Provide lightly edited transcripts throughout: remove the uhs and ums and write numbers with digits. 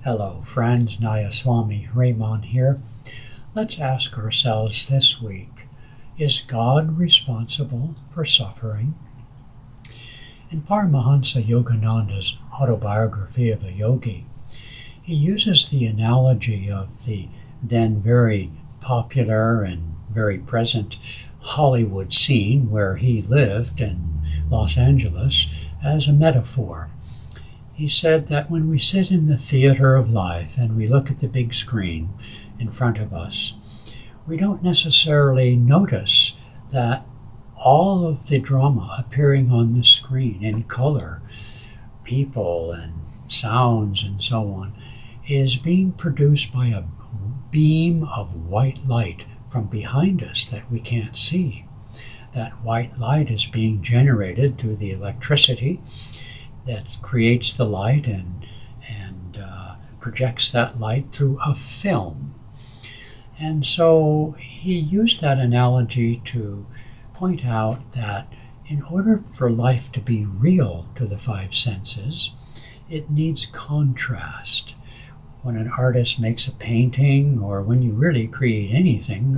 Hello friends, Nayaswami Raymond here. Let's ask ourselves this week, is God responsible for suffering? In Paramhansa Yogananda's Autobiography of a Yogi, he uses the analogy of the then very popular and very present Hollywood scene where he lived in Los Angeles as a metaphor. He said that when we sit in the theater of life and we look at the big screen in front of us, we don't necessarily notice that all of the drama appearing on the screen in color, people and sounds and so on, is being produced by a beam of white light from behind us that we can't see. That white light is being generated through the electricity that creates the light and projects that light through a film. And so he used that analogy to point out that in order for life to be real to the five senses, it needs contrast. When an artist makes a painting, or when you really create anything,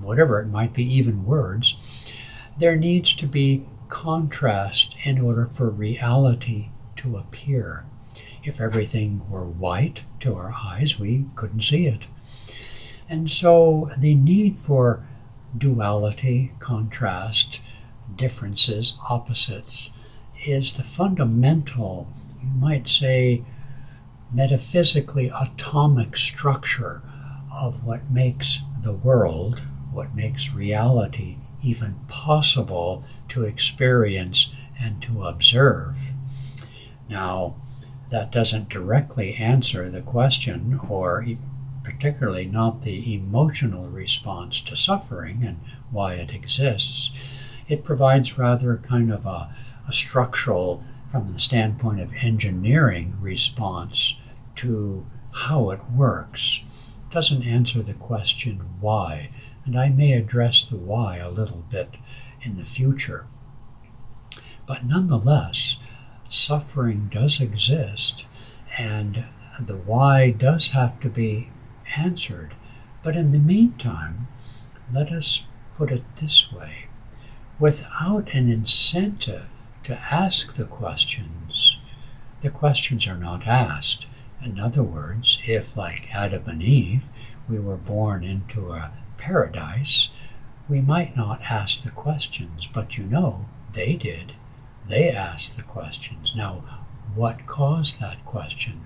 whatever it might be, even words, there needs to be contrast in order for reality to appear. If everything were white to our eyes, we couldn't see it. And so the need for duality, contrast, differences, opposites, is the fundamental, you might say, metaphysically atomic structure of what makes the world, what makes reality even possible to experience and to observe. Now, that doesn't directly answer the question, or particularly not the emotional response to suffering and why it exists. It provides rather kind of a structural, from the standpoint of engineering, response to how it works. It doesn't answer the question why, and I may address the why a little bit in the future. But nonetheless, suffering does exist, and the why does have to be answered. But in the meantime, let us put it this way. Without an incentive to ask the questions are not asked. In other words, if, like Adam and Eve, we were born into a paradise, we might not ask the questions, but they did. They asked the questions. Now, what caused that question?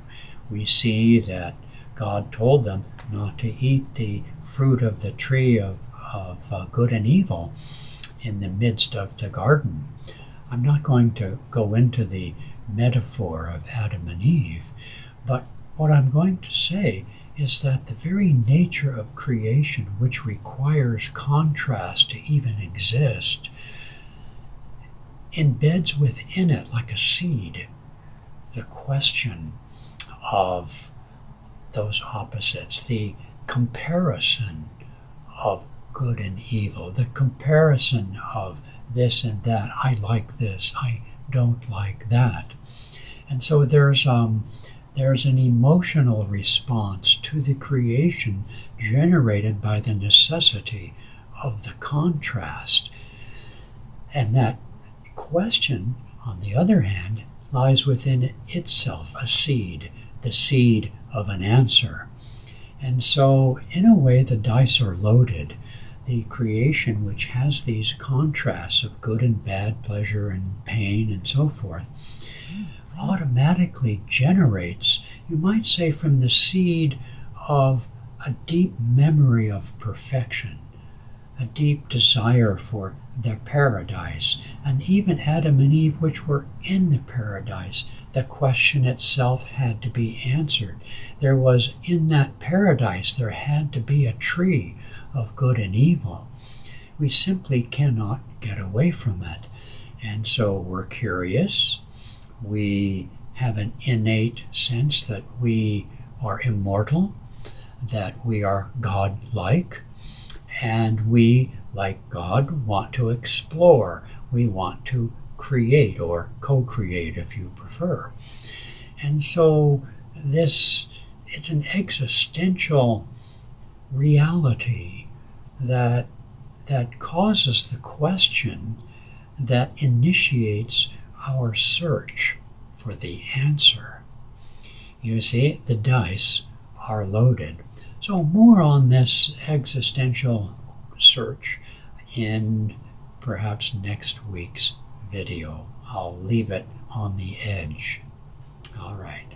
We see that God told them not to eat the fruit of the tree of good and evil in the midst of the garden. I'm not going to go into the metaphor of Adam and Eve, but what I'm going to say is that the very nature of creation, which requires contrast to even exist, embeds within it, like a seed, the question of those opposites, the comparison of good and evil, the comparison of this and that. I like this, I don't like that. And so there's an emotional response to the creation generated by the necessity of the contrast. And that question, on the other hand, lies within itself a seed, the seed of an answer. And so, in a way, the dice are loaded. The creation, which has these contrasts of good and bad, pleasure and pain and so forth, automatically generates, you might say, from the seed of a deep memory of perfection, a deep desire for their paradise. And even Adam and Eve, which were in the paradise, the question itself had to be answered. There was, in that paradise, there had to be a tree of good and evil. We simply cannot get away from it. And so we're curious. We have an innate sense that we are immortal, that we are God-like, and we, like God, want to explore. We want to create, or co-create if you prefer. And so it's an existential reality that causes the question that initiates our search for the answer. You see, the dice are loaded. So more on this existential search in perhaps next week's video. I'll leave it on the edge. All right.